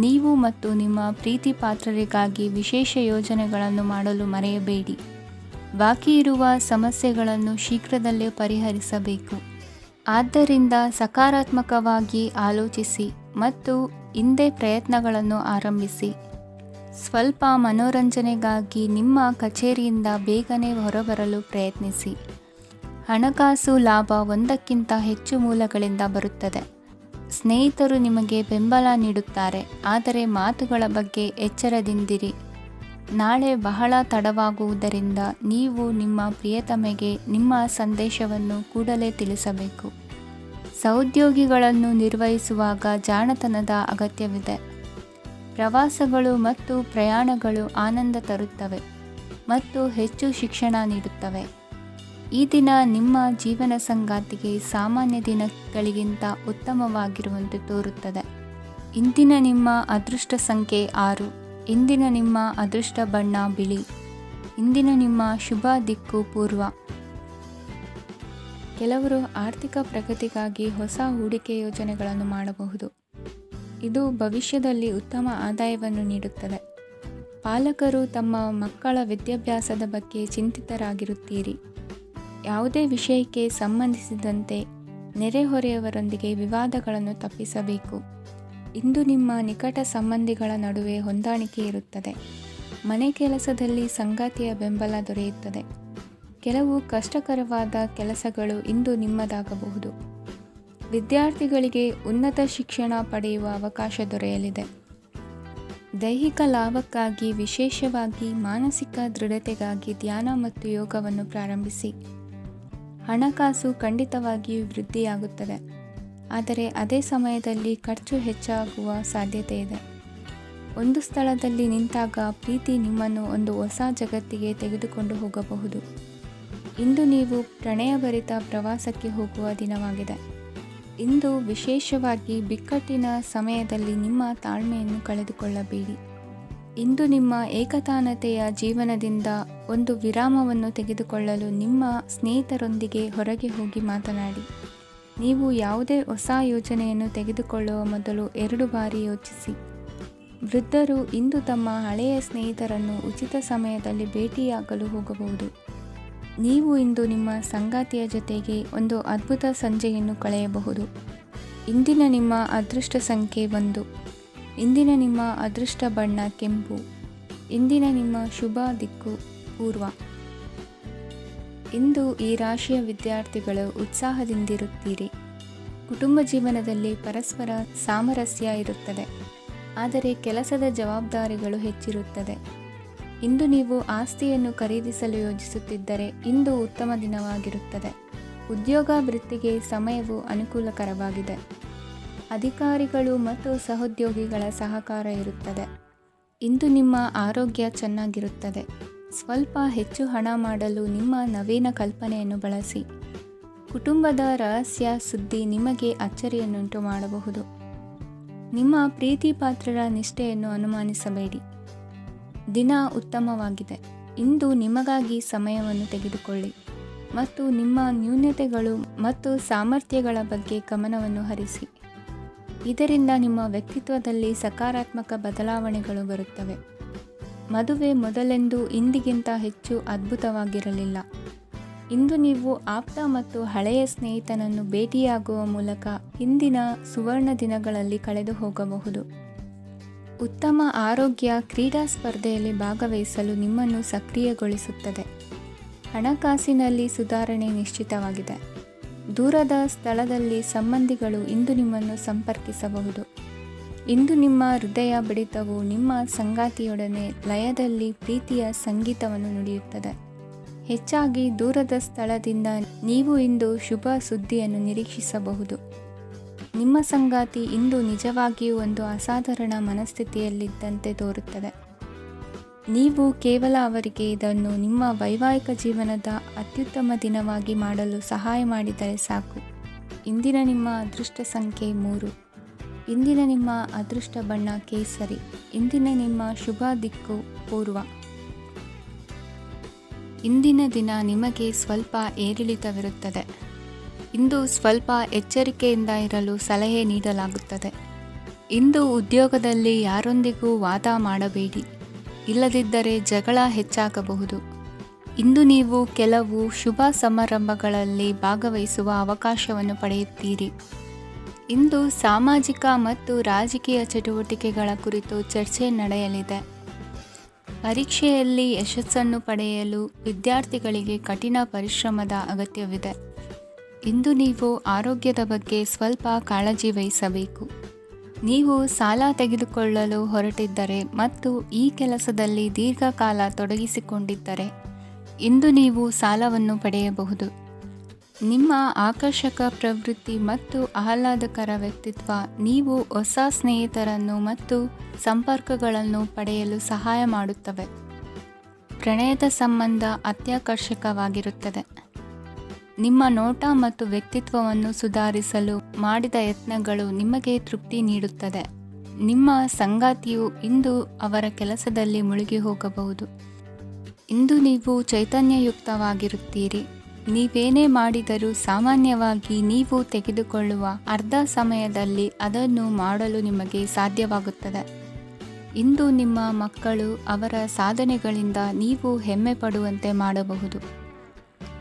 ನೀವು ಮತ್ತು ನಿಮ್ಮ ಪ್ರೀತಿ ಪಾತ್ರರಿಗಾಗಿ ವಿಶೇಷ ಯೋಜನೆಗಳನ್ನು ಮಾಡಲು ಮರೆಯಬೇಡಿ. ಬಾಕಿ ಇರುವ ಸಮಸ್ಯೆಗಳನ್ನು ಶೀಘ್ರದಲ್ಲೇ ಪರಿಹರಿಸಬೇಕು. ಆದ್ದರಿಂದ ಸಕಾರಾತ್ಮಕವಾಗಿ ಆಲೋಚಿಸಿ ಮತ್ತು ಹಿಂದೆ ಪ್ರಯತ್ನಗಳನ್ನು ಆರಂಭಿಸಿ. ಸ್ವಲ್ಪ ಮನೋರಂಜನೆಗಾಗಿ ನಿಮ್ಮ ಕಚೇರಿಯಿಂದ ಬೇಗನೆ ಹೊರಬರಲು ಪ್ರಯತ್ನಿಸಿ. ಹಣಕಾಸು ಲಾಭ ಒಂದಕ್ಕಿಂತ ಹೆಚ್ಚು ಮೂಲಗಳಿಂದ ಬರುತ್ತದೆ. ಸ್ನೇಹಿತರು ನಿಮಗೆ ಬೆಂಬಲ ನೀಡುತ್ತಾರೆ, ಆದರೆ ಮಾತುಗಳ ಬಗ್ಗೆ ಎಚ್ಚರದಿಂದಿರಿ. ನಾಳೆ ಬಹಳ ತಡವಾಗುವುದರಿಂದ ನೀವು ನಿಮ್ಮ ಪ್ರಿಯತಮೆಗೆ ನಿಮ್ಮ ಸಂದೇಶವನ್ನು ಕೂಡಲೇ ತಿಳಿಸಬೇಕು. ಸಹೋದ್ಯೋಗಿಗಳನ್ನು ನಿರ್ವಹಿಸುವಾಗ ಜಾಣತನದ ಅಗತ್ಯವಿದೆ. ಪ್ರವಾಸಗಳು ಮತ್ತು ಪ್ರಯಾಣಗಳು ಆನಂದ ತರುತ್ತವೆ ಮತ್ತು ಹೆಚ್ಚು ಶಿಕ್ಷಣ ನೀಡುತ್ತವೆ. ಈ ದಿನ ನಿಮ್ಮ ಜೀವನ ಸಂಗಾತಿಗೆ ಸಾಮಾನ್ಯ ದಿನಗಳಿಗಿಂತ ಉತ್ತಮವಾಗಿರುವಂತೆ ತೋರುತ್ತದೆ. ಇಂದಿನ ನಿಮ್ಮ ಅದೃಷ್ಟ ಸಂಖ್ಯೆ 6. ಇಂದಿನ ನಿಮ್ಮ ಅದೃಷ್ಟ ಬಣ್ಣ ಬಿಳಿ. ಇಂದಿನ ನಿಮ್ಮ ಶುಭ ದಿಕ್ಕು ಪೂರ್ವ. ಕೆಲವರು ಆರ್ಥಿಕ ಪ್ರಗತಿಗಾಗಿ ಹೊಸ ಹೂಡಿಕೆ ಯೋಜನೆಗಳನ್ನು ಮಾಡಬಹುದು. ಇದು ಭವಿಷ್ಯದಲ್ಲಿ ಉತ್ತಮ ಆದಾಯವನ್ನು ನೀಡುತ್ತದೆ. ಪಾಲಕರು ತಮ್ಮ ಮಕ್ಕಳ ವಿದ್ಯಾಭ್ಯಾಸದ ಬಗ್ಗೆ ಚಿಂತಿತರಾಗಿರುತ್ತೀರಿ. ಯಾವುದೇ ವಿಷಯಕ್ಕೆ ಸಂಬಂಧಿಸಿದಂತೆ ನೆರೆಹೊರೆಯವರೊಂದಿಗೆ ವಿವಾದಗಳನ್ನು ತಪ್ಪಿಸಬೇಕು. ಇಂದು ನಿಮ್ಮ ನಿಕಟ ಸಂಬಂಧಿಗಳ ನಡುವೆ ಹೊಂದಾಣಿಕೆ ಇರುತ್ತದೆ. ಮನೆ ಕೆಲಸದಲ್ಲಿ ಸಂಗಾತಿಯ ಬೆಂಬಲ ದೊರೆಯುತ್ತದೆ. ಕೆಲವು ಕಷ್ಟಕರವಾದ ಕೆಲಸಗಳು ಇಂದು ನಿಮ್ಮದಾಗಬಹುದು. ವಿದ್ಯಾರ್ಥಿಗಳಿಗೆ ಉನ್ನತ ಶಿಕ್ಷಣ ಪಡೆಯುವ ಅವಕಾಶ ದೊರೆಯಲಿದೆ. ದೈಹಿಕ ಲಾಭಕ್ಕಾಗಿ, ವಿಶೇಷವಾಗಿ ಮಾನಸಿಕ ದೃಢತೆಗಾಗಿ ಧ್ಯಾನ ಮತ್ತು ಯೋಗವನ್ನು ಪ್ರಾರಂಭಿಸಿ. ಹಣಕಾಸು ಖಂಡಿತವಾಗಿಯೂ ವೃದ್ಧಿಯಾಗುತ್ತದೆ, ಆದರೆ ಅದೇ ಸಮಯದಲ್ಲಿ ಖರ್ಚು ಹೆಚ್ಚಾಗುವ ಸಾಧ್ಯತೆ ಇದೆ. ಒಂದು ಸ್ಥಳದಲ್ಲಿ ನಿಂತಾಗ ಪ್ರೀತಿ ನಿಮ್ಮನ್ನು ಒಂದು ಹೊಸ ಜಗತ್ತಿಗೆ ತೆಗೆದುಕೊಂಡು ಹೋಗಬಹುದು. ಇಂದು ನೀವು ಪ್ರಣಯಭರಿತ ಪ್ರವಾಸಕ್ಕೆ ಹೋಗುವ ದಿನವಾಗಿದೆ. ಇಂದು ವಿಶೇಷವಾಗಿ ಬಿಕ್ಕಟ್ಟಿನ ಸಮಯದಲ್ಲಿ ನಿಮ್ಮ ತಾಳ್ಮೆಯನ್ನು ಕಳೆದುಕೊಳ್ಳಬೇಡಿ. ಇಂದು ನಿಮ್ಮ ಏಕತಾನತೆಯ ಜೀವನದಿಂದ ಒಂದು ವಿರಾಮವನ್ನು ತೆಗೆದುಕೊಳ್ಳಲು ನಿಮ್ಮ ಸ್ನೇಹಿತರೊಂದಿಗೆ ಹೊರಗೆ ಹೋಗಿ ಮಾತನಾಡಿ. ನೀವು ಯಾವುದೇ ಹೊಸ ಯೋಜನೆಯನ್ನು ತೆಗೆದುಕೊಳ್ಳುವ ಮೊದಲು 2 ಬಾರಿ ಯೋಚಿಸಿ. ವೃದ್ಧರು ಇಂದು ತಮ್ಮ ಹಳೆಯ ಸ್ನೇಹಿತರನ್ನು ಉಚಿತ ಸಮಯದಲ್ಲಿ ಭೇಟಿಯಾಗಲು ಹೋಗಬಹುದು. ನೀವು ಇಂದು ನಿಮ್ಮ ಸಂಗಾತಿಯ ಜೊತೆಗೆ ಒಂದು ಅದ್ಭುತ ಸಂಜೆಯನ್ನು ಕಳೆಯಬಹುದು. ಇಂದಿನ ನಿಮ್ಮ ಅದೃಷ್ಟ ಸಂಖ್ಯೆ 1. ಇಂದಿನ ನಿಮ್ಮ ಅದೃಷ್ಟ ಬಣ್ಣ ಕೆಂಪು. ಇಂದಿನ ನಿಮ್ಮ ಶುಭ ದಿಕ್ಕು ಪೂರ್ವ. ಇಂದು ಈ ರಾಶಿಯ ವಿದ್ಯಾರ್ಥಿಗಳು ಉತ್ಸಾಹದಿಂದಿರುತ್ತೀರಿ. ಕುಟುಂಬ ಜೀವನದಲ್ಲಿ ಪರಸ್ಪರ ಸಾಮರಸ್ಯ ಇರುತ್ತದೆ, ಆದರೆ ಕೆಲಸದ ಜವಾಬ್ದಾರಿಗಳು ಹೆಚ್ಚಿರುತ್ತದೆ. ಇಂದು ನೀವು ಆಸ್ತಿಯನ್ನು ಖರೀದಿಸಲು ಯೋಜಿಸುತ್ತಿದ್ದರೆ ಇಂದು ಉತ್ತಮ ದಿನವಾಗಿರುತ್ತದೆ. ಉದ್ಯೋಗ ವೃತ್ತಿಗೆ ಸಮಯವು ಅನುಕೂಲಕರವಾಗಿದೆ. ಅಧಿಕಾರಿಗಳು ಮತ್ತು ಸಹೋದ್ಯೋಗಿಗಳ ಸಹಕಾರ ಇರುತ್ತದೆ. ಇಂದು ನಿಮ್ಮ ಆರೋಗ್ಯ ಚೆನ್ನಾಗಿರುತ್ತದೆ. ಸ್ವಲ್ಪ ಹೆಚ್ಚು ಹಣ ಮಾಡಲು ನಿಮ್ಮ ನವೀನ ಕಲ್ಪನೆಯನ್ನು ಬಳಸಿ. ಕುಟುಂಬದ ರಹಸ್ಯ ಸುದ್ದಿ ನಿಮಗೆ ಅಚ್ಚರಿಯನ್ನುಂಟು ಮಾಡಬಹುದು. ನಿಮ್ಮ ಪ್ರೀತಿ ಪಾತ್ರರ ನಿಷ್ಠೆಯನ್ನು ಅನುಮಾನಿಸಬೇಡಿ. ದಿನ ಉತ್ತಮವಾಗಿದೆ. ಇಂದು ನಿಮಗಾಗಿ ಸಮಯವನ್ನು ತೆಗೆದುಕೊಳ್ಳಿ ಮತ್ತು ನಿಮ್ಮ ನ್ಯೂನತೆಗಳು ಮತ್ತು ಸಾಮರ್ಥ್ಯಗಳ ಬಗ್ಗೆ ಗಮನವನ್ನು ಹರಿಸಿ. ಇದರಿಂದ ನಿಮ್ಮ ವ್ಯಕ್ತಿತ್ವದಲ್ಲಿ ಸಕಾರಾತ್ಮಕ ಬದಲಾವಣೆಗಳು ಬರುತ್ತವೆ. ಮದುವೆ ಮೊದಲೆಂದೂ ಇಂದಿಗಿಂತ ಹೆಚ್ಚು ಅದ್ಭುತವಾಗಿರಲಿಲ್ಲ. ಇಂದು ನೀವು ಆಪ್ತ ಮತ್ತು ಹಳೆಯ ಸ್ನೇಹಿತನನ್ನು ಭೇಟಿಯಾಗುವ ಮೂಲಕ ಹಿಂದಿನ ಸುವರ್ಣ ದಿನಗಳಲ್ಲಿ ಕಳೆದು ಹೋಗಬಹುದು. ಉತ್ತಮ ಆರೋಗ್ಯ ಕ್ರೀಡಾ ಸ್ಪರ್ಧೆಯಲ್ಲಿ ಭಾಗವಹಿಸಲು ನಿಮ್ಮನ್ನು ಸಕ್ರಿಯಗೊಳಿಸುತ್ತದೆ. ಹಣಕಾಸಿನಲ್ಲಿ ಸುಧಾರಣೆ ನಿಶ್ಚಿತವಾಗಿದೆ. ದೂರದ ಸ್ಥಳದಲ್ಲಿ ಸಂಬಂಧಿಗಳು ಇಂದು ನಿಮ್ಮನ್ನು ಸಂಪರ್ಕಿಸಬಹುದು. ಇಂದು ನಿಮ್ಮ ಹೃದಯ ಬಡಿತವು ನಿಮ್ಮ ಸಂಗಾತಿಯೊಡನೆ ಲಯದಲ್ಲಿ ಪ್ರೀತಿಯ ಸಂಗೀತವನ್ನು ನುಡಿಯುತ್ತದೆ. ಹೆಚ್ಚಾಗಿ ದೂರದ ಸ್ಥಳದಿಂದ ನೀವು ಇಂದು ಶುಭ ಸುದ್ದಿಯನ್ನು ನಿರೀಕ್ಷಿಸಬಹುದು. ನಿಮ್ಮ ಸಂಗಾತಿ ಇಂದು ನಿಜವಾಗಿಯೂ ಒಂದು ಅಸಾಧಾರಣ ಮನಸ್ಥಿತಿಯಲ್ಲಿದ್ದಂತೆ ತೋರುತ್ತದೆ. ನೀವು ಕೇವಲ ಅವರಿಗೆ ಇದನ್ನು ನಿಮ್ಮ ವೈವಾಹಿಕ ಜೀವನದ ಅತ್ಯುತ್ತಮ ದಿನವಾಗಿ ಮಾಡಲು ಸಹಾಯ ಮಾಡಿದರೆ ಸಾಕು. ಇಂದಿನ ನಿಮ್ಮ ಅದೃಷ್ಟ ಸಂಖ್ಯೆ 3. ಇಂದಿನ ನಿಮ್ಮ ಅದೃಷ್ಟ ಬಣ್ಣ ಕೇಸರಿ. ಇಂದಿನ ನಿಮ್ಮ ಶುಭ ದಿಕ್ಕು ಪೂರ್ವ. ಇಂದಿನ ದಿನ ನಿಮಗೆ ಸ್ವಲ್ಪ ಏರಿಳಿತವಿರುತ್ತದೆ. ಇಂದು ಸ್ವಲ್ಪ ಎಚ್ಚರಿಕೆಯಿಂದ ಇರಲು ಸಲಹೆ ನೀಡಲಾಗುತ್ತದೆ. ಇಂದು ಉದ್ಯೋಗದಲ್ಲಿ ಯಾರೊಂದಿಗೂ ವಾದ ಮಾಡಬೇಡಿ, ಇಲ್ಲದಿದ್ದರೆ ಜಗಳ ಹೆಚ್ಚಾಗಬಹುದು. ಇಂದು ನೀವು ಕೆಲವು ಶುಭ ಸಮಾರಂಭಗಳಲ್ಲಿ ಭಾಗವಹಿಸುವ ಅವಕಾಶವನ್ನು ಪಡೆಯುತ್ತೀರಿ. ಇಂದು ಸಾಮಾಜಿಕ ಮತ್ತು ರಾಜಕೀಯ ಚಟುವಟಿಕೆಗಳ ಕುರಿತು ಚರ್ಚೆ ನಡೆಯಲಿದೆ. ಪರೀಕ್ಷೆಯಲ್ಲಿ ಯಶಸ್ಸನ್ನು ಪಡೆಯಲು ವಿದ್ಯಾರ್ಥಿಗಳಿಗೆ ಕಠಿಣ ಪರಿಶ್ರಮದ ಅಗತ್ಯವಿದೆ. ಇಂದು ನೀವು ಆರೋಗ್ಯದ ಬಗ್ಗೆ ಸ್ವಲ್ಪ ಕಾಳಜಿ ವಹಿಸಬೇಕು. ನೀವು ಸಾಲ ತೆಗೆದುಕೊಳ್ಳಲು ಹೊರಟಿದ್ದರೆ ಮತ್ತು ಈ ಕೆಲಸದಲ್ಲಿ ದೀರ್ಘಕಾಲ ತೊಡಗಿಸಿಕೊಂಡಿದ್ದರೆ ಇಂದು ನೀವು ಸಾಲವನ್ನು ಪಡೆಯಬಹುದು. ನಿಮ್ಮ ಆಕರ್ಷಕ ಪ್ರವೃತ್ತಿ ಮತ್ತು ಆಹ್ಲಾದಕರ ವ್ಯಕ್ತಿತ್ವ ನೀವು ಹೊಸ ಸ್ನೇಹಿತರನ್ನು ಮತ್ತು ಸಂಪರ್ಕಗಳನ್ನು ಪಡೆಯಲು ಸಹಾಯ ಮಾಡುತ್ತವೆ. ಪ್ರಣಯದ ಸಂಬಂಧ ಅತ್ಯಾಕರ್ಷಕವಾಗಿರುತ್ತದೆ. ನಿಮ್ಮ ನೋಟ ಮತ್ತು ವ್ಯಕ್ತಿತ್ವವನ್ನು ಸುಧಾರಿಸಲು ಮಾಡಿದ ಯತ್ನಗಳು ನಿಮಗೆ ತೃಪ್ತಿ ನೀಡುತ್ತದೆ. ನಿಮ್ಮ ಸಂಗಾತಿಯು ಇಂದು ಅವರ ಕೆಲಸದಲ್ಲಿ ಮುಳುಗಿ ಹೋಗಬಹುದು. ಇಂದು ನೀವು ಚೈತನ್ಯಯುಕ್ತವಾಗಿರುತ್ತೀರಿ. ನೀವೇನೇ ಮಾಡಿದರೂ ಸಾಮಾನ್ಯವಾಗಿ ನೀವು ತೆಗೆದುಕೊಳ್ಳುವ ಅರ್ಧ ಸಮಯದಲ್ಲಿ ಅದನ್ನು ಮಾಡಲು ನಿಮಗೆ ಸಾಧ್ಯವಾಗುತ್ತದೆ. ಇಂದು ನಿಮ್ಮ ಮಕ್ಕಳು ಅವರ ಸಾಧನೆಗಳಿಂದ ನೀವು ಹೆಮ್ಮೆ ಪಡುವಂತೆ ಮಾಡಬಹುದು.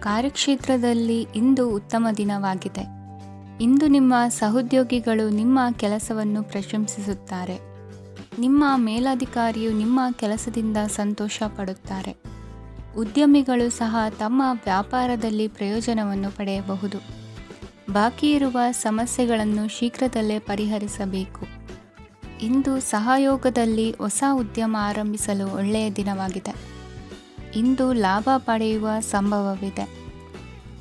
ಕಾರ್ಯಕ್ಷೇತ್ರದಲ್ಲಿ ಇಂದು ಉತ್ತಮ ದಿನವಾಗಿದೆ. ಇಂದು ನಿಮ್ಮ ಸಹೋದ್ಯೋಗಿಗಳು ನಿಮ್ಮ ಕೆಲಸವನ್ನು ಪ್ರಶಂಸಿಸುತ್ತಾರೆ. ನಿಮ್ಮ ಮೇಲಧಿಕಾರಿಯು ನಿಮ್ಮ ಕೆಲಸದಿಂದ ಸಂತೋಷ ಪಡುತ್ತಾರೆ. ಉದ್ಯಮಿಗಳು ಸಹ ತಮ್ಮ ವ್ಯಾಪಾರದಲ್ಲಿ ಪ್ರಯೋಜನವನ್ನು ಪಡೆಯಬಹುದು. ಬಾಕಿ ಇರುವ ಸಮಸ್ಯೆಗಳನ್ನು ಶೀಘ್ರದಲ್ಲೇ ಪರಿಹರಿಸಬೇಕು. ಇಂದು ಸಹಯೋಗದಲ್ಲಿ ಹೊಸ ಉದ್ಯಮ ಆರಂಭಿಸಲು ಒಳ್ಳೆಯ ದಿನವಾಗಿದೆ. ಇಂದು ಲಾಭ ಪಡೆಯುವ ಸಂಭವವಿದೆ.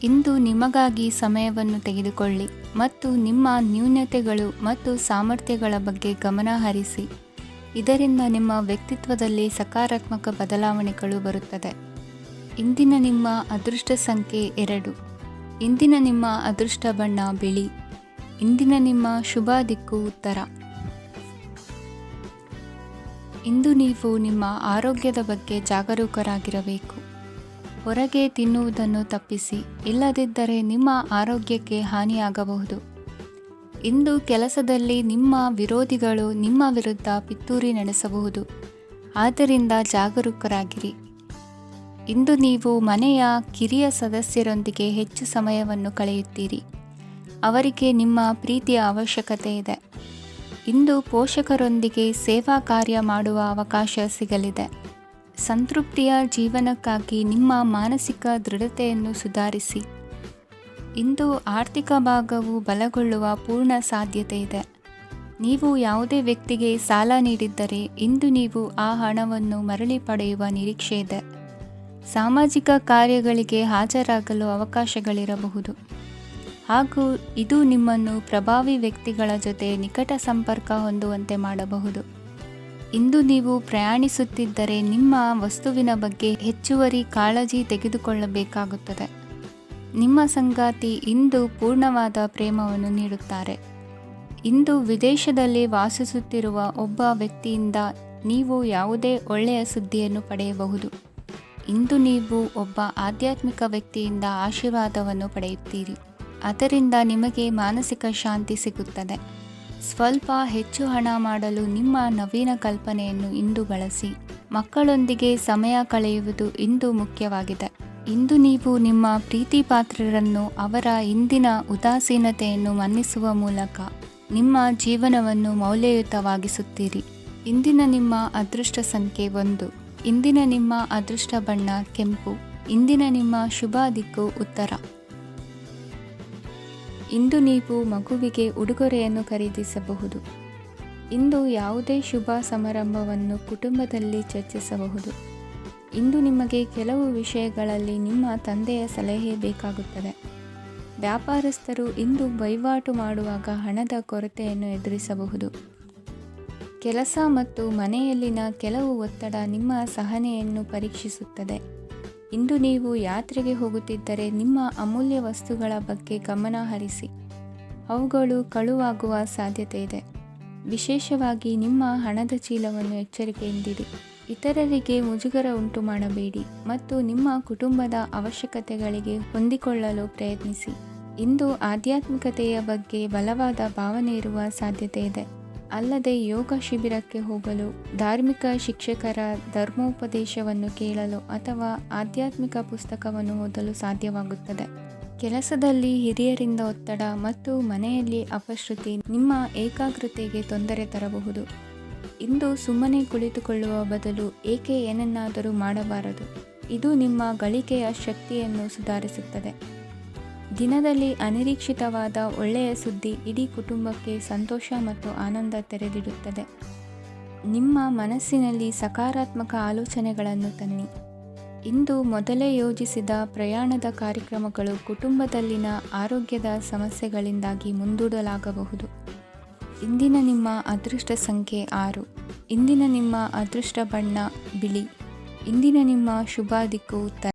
ಇಂದು ನಿಮಗಾಗಿ ಸಮಯವನ್ನು ತೆಗೆದುಕೊಳ್ಳಿ ಮತ್ತು ನಿಮ್ಮ ನ್ಯೂನತೆಗಳು ಮತ್ತು ಸಾಮರ್ಥ್ಯಗಳ ಬಗ್ಗೆ ಗಮನ ಹರಿಸಿ. ಇದರಿಂದ ನಿಮ್ಮ ವ್ಯಕ್ತಿತ್ವದಲ್ಲಿ ಸಕಾರಾತ್ಮಕ ಬದಲಾವಣೆಗಳು ಬರುತ್ತದೆ. ಇಂದಿನ ನಿಮ್ಮ ಅದೃಷ್ಟ ಸಂಖ್ಯೆ 2. ಇಂದಿನ ನಿಮ್ಮ ಅದೃಷ್ಟ ಬಣ್ಣ ಬಿಳಿ. ಇಂದಿನ ನಿಮ್ಮ ಶುಭ ದಿಕ್ಕು ಉತ್ತರ. ಇಂದು ನೀವು ನಿಮ್ಮ ಆರೋಗ್ಯದ ಬಗ್ಗೆ ಜಾಗರೂಕರಾಗಿರಬೇಕು. ಹೊರಗೆ ತಿನ್ನುವುದನ್ನು ತಪ್ಪಿಸಿ, ಇಲ್ಲದಿದ್ದರೆ ನಿಮ್ಮ ಆರೋಗ್ಯಕ್ಕೆ ಹಾನಿಯಾಗಬಹುದು. ಇಂದು ಕೆಲಸದಲ್ಲಿ ನಿಮ್ಮ ವಿರೋಧಿಗಳು ನಿಮ್ಮ ವಿರುದ್ಧ ಪಿತೂರಿ ನಡೆಸಬಹುದು, ಆದ್ದರಿಂದ ಜಾಗರೂಕರಾಗಿರಿ. ಇಂದು ನೀವು ಮನೆಯ ಕಿರಿಯ ಸದಸ್ಯರೊಂದಿಗೆ ಹೆಚ್ಚು ಸಮಯವನ್ನು ಕಳೆಯುತ್ತೀರಿ. ಅವರಿಗೆ ನಿಮ್ಮ ಪ್ರೀತಿಯ ಅವಶ್ಯಕತೆ ಇದೆ. ಇಂದು ಪೋಷಕರೊಂದಿಗೆ ಸೇವಾ ಕಾರ್ಯ ಮಾಡುವ ಅವಕಾಶ ಸಿಗಲಿದೆ. ಸಂತೃಪ್ತಿಯ ಜೀವನಕ್ಕಾಗಿ ನಿಮ್ಮ ಮಾನಸಿಕ ದೃಢತೆಯನ್ನು ಸುಧಾರಿಸಿ. ಇಂದು ಆರ್ಥಿಕ ಭಾಗವು ಬಲಗೊಳ್ಳುವ ಪೂರ್ಣ ಸಾಧ್ಯತೆ ಇದೆ. ನೀವು ಯಾವುದೇ ವ್ಯಕ್ತಿಗೆ ಸಾಲ ನೀಡಿದ್ದರೆ ಇಂದು ನೀವು ಆ ಹಣವನ್ನು ಮರಳಿ ಪಡೆಯುವ ನಿರೀಕ್ಷೆ ಇದೆ. ಸಾಮಾಜಿಕ ಕಾರ್ಯಗಳಿಗೆ ಹಾಜರಾಗಲು ಅವಕಾಶಗಳಿರಬಹುದು ಹಾಗೂ ಇದು ನಿಮ್ಮನ್ನು ಪ್ರಭಾವಿ ವ್ಯಕ್ತಿಗಳ ಜೊತೆ ನಿಕಟ ಸಂಪರ್ಕ ಹೊಂದುವಂತೆ ಮಾಡಬಹುದು. ಇಂದು ನೀವು ಪ್ರಯಾಣಿಸುತ್ತಿದ್ದರೆ ನಿಮ್ಮ ವಸ್ತುವಿನ ಬಗ್ಗೆ ಹೆಚ್ಚುವರಿ ಕಾಳಜಿ ತೆಗೆದುಕೊಳ್ಳಬೇಕಾಗುತ್ತದೆ. ನಿಮ್ಮ ಸಂಗಾತಿ ಇಂದು ಪೂರ್ಣವಾದ ಪ್ರೇಮವನ್ನು ನೀಡುತ್ತಾರೆ. ಇಂದು ವಿದೇಶದಲ್ಲಿ ವಾಸಿಸುತ್ತಿರುವ ಒಬ್ಬ ವ್ಯಕ್ತಿಯಿಂದ ನೀವು ಯಾವುದೇ ಒಳ್ಳೆಯ ಸುದ್ದಿಯನ್ನು ಪಡೆಯಬಹುದು. ಇಂದು ನೀವು ಒಬ್ಬ ಆಧ್ಯಾತ್ಮಿಕ ವ್ಯಕ್ತಿಯಿಂದ ಆಶೀರ್ವಾದವನ್ನು ಪಡೆಯುತ್ತೀರಿ. ಅದರಿಂದ ನಿಮಗೆ ಮಾನಸಿಕ ಶಾಂತಿ ಸಿಗುತ್ತದೆ. ಸ್ವಲ್ಪ ಹೆಚ್ಚು ಹಣ ಮಾಡಲು ನಿಮ್ಮ ನವೀನ ಕಲ್ಪನೆಯನ್ನು ಇಂದು ಬಳಸಿ. ಮಕ್ಕಳೊಂದಿಗೆ ಸಮಯ ಕಳೆಯುವುದು ಇಂದು ಮುಖ್ಯವಾಗಿದೆ. ಇಂದು ನೀವು ನಿಮ್ಮ ಪ್ರೀತಿ ಪಾತ್ರರನ್ನು ಅವರ ಇಂದಿನ ಉದಾಸೀನತೆಯನ್ನು ಮನ್ನಿಸುವ ಮೂಲಕ ನಿಮ್ಮ ಜೀವನವನ್ನು ಮೌಲ್ಯಯುತವಾಗಿಸುತ್ತೀರಿ. ಇಂದಿನ ನಿಮ್ಮ ಅದೃಷ್ಟ ಸಂಖ್ಯೆ 1. ಇಂದಿನ ನಿಮ್ಮ ಅದೃಷ್ಟ ಬಣ್ಣ ಕೆಂಪು. ಇಂದಿನ ನಿಮ್ಮ ಶುಭ ದಿಕ್ಕು ಉತ್ತರ. ಇಂದು ನೀವು ಮಗುವಿಗೆ ಉಡುಗೊರೆಯನ್ನು ಖರೀದಿಸಬಹುದು. ಇಂದು ಯಾವುದೇ ಶುಭ ಸಮಾರಂಭವನ್ನು ಕುಟುಂಬದಲ್ಲಿ ಚರ್ಚಿಸಬಹುದು. ಇಂದು ನಿಮಗೆ ಕೆಲವು ವಿಷಯಗಳಲ್ಲಿ ನಿಮ್ಮ ತಂದೆಯ ಸಲಹೆ ಬೇಕಾಗುತ್ತದೆ. ವ್ಯಾಪಾರಸ್ಥರು ಇಂದು ವಹಿವಾಟು ಮಾಡುವಾಗ ಹಣದ ಕೊರತೆಯನ್ನು ಎದುರಿಸಬಹುದು. ಕೆಲಸ ಮತ್ತು ಮನೆಯಲ್ಲಿನ ಕೆಲವು ಒತ್ತಡ ನಿಮ್ಮ ಸಹನೆಯನ್ನು ಪರೀಕ್ಷಿಸುತ್ತದೆ. ಇಂದು ನೀವು ಯಾತ್ರೆಗೆ ಹೋಗುತ್ತಿದ್ದರೆ ನಿಮ್ಮ ಅಮೂಲ್ಯ ವಸ್ತುಗಳ ಬಗ್ಗೆ ಗಮನ ಹರಿಸಿ. ಅವುಗಳು ಕಳುವಾಗುವ ಸಾಧ್ಯತೆ ಇದೆ. ವಿಶೇಷವಾಗಿ ನಿಮ್ಮ ಹಣದ ಚೀಲವನ್ನು ಎಚ್ಚರಿಕೆಯಿಂದಿಡಿ. ಇತರರಿಗೆ ಮುಜುಗರ ಉಂಟು ಮಾಡಬೇಡಿ ಮತ್ತು ನಿಮ್ಮ ಕುಟುಂಬದ ಅವಶ್ಯಕತೆಗಳಿಗೆ ಹೊಂದಿಕೊಳ್ಳಲು ಪ್ರಯತ್ನಿಸಿ. ಇಂದು ಆಧ್ಯಾತ್ಮಿಕತೆಯ ಬಗ್ಗೆ ಬಲವಾದ ಭಾವನೆ ಇರುವ ಸಾಧ್ಯತೆ ಇದೆ. ಅಲ್ಲದೆ ಯೋಗ ಶಿಬಿರಕ್ಕೆ ಹೋಗಲು, ಧಾರ್ಮಿಕ ಶಿಕ್ಷಕರ ಧರ್ಮೋಪದೇಶವನ್ನು ಕೇಳಲು ಅಥವಾ ಆಧ್ಯಾತ್ಮಿಕ ಪುಸ್ತಕವನ್ನು ಓದಲು ಸಾಧ್ಯವಾಗುತ್ತದೆ. ಕೆಲಸದಲ್ಲಿ ಹಿರಿಯರಿಂದ ಒತ್ತಡ ಮತ್ತು ಮನೆಯಲ್ಲಿ ಅಪಶ್ರುತಿ ನಿಮ್ಮ ಏಕಾಗ್ರತೆಗೆ ತೊಂದರೆ ತರಬಹುದು. ಇಂದು ಸುಮ್ಮನೆ ಕುಳಿತುಕೊಳ್ಳುವ ಬದಲು ಏಕೆ ಏನನ್ನಾದರೂ ಮಾಡಬಾರದು. ಇದು ನಿಮ್ಮ ಗಳಿಕೆಯ ಶಕ್ತಿಯನ್ನು ಸುಧಾರಿಸುತ್ತದೆ. ದಿನದಲ್ಲಿ ಅನಿರೀಕ್ಷಿತವಾದ ಒಳ್ಳೆಯ ಸುದ್ದಿ ಇಡೀ ಕುಟುಂಬಕ್ಕೆ ಸಂತೋಷ ಮತ್ತು ಆನಂದ ತೆರೆದಿಡುತ್ತದೆ. ನಿಮ್ಮ ಮನಸ್ಸಿನಲ್ಲಿ ಸಕಾರಾತ್ಮಕ ಆಲೋಚನೆಗಳನ್ನು ತನ್ನಿ. ಇಂದು ಮೊದಲೇ ಯೋಜಿಸಿದ ಪ್ರಯಾಣದ ಕಾರ್ಯಕ್ರಮಗಳು ಕುಟುಂಬದಲ್ಲಿನ ಆರೋಗ್ಯದ ಸಮಸ್ಯೆಗಳಿಂದಾಗಿ ಮುಂದೂಡಲಾಗಬಹುದು. ಇಂದಿನ ನಿಮ್ಮ ಅದೃಷ್ಟ ಸಂಖ್ಯೆ 6. ಇಂದಿನ ನಿಮ್ಮ ಅದೃಷ್ಟ ಬಣ್ಣ ಬಿಳಿ. ಇಂದಿನ ನಿಮ್ಮ ಶುಭ ದಿಕ್ಕು ಉತ್ತರ.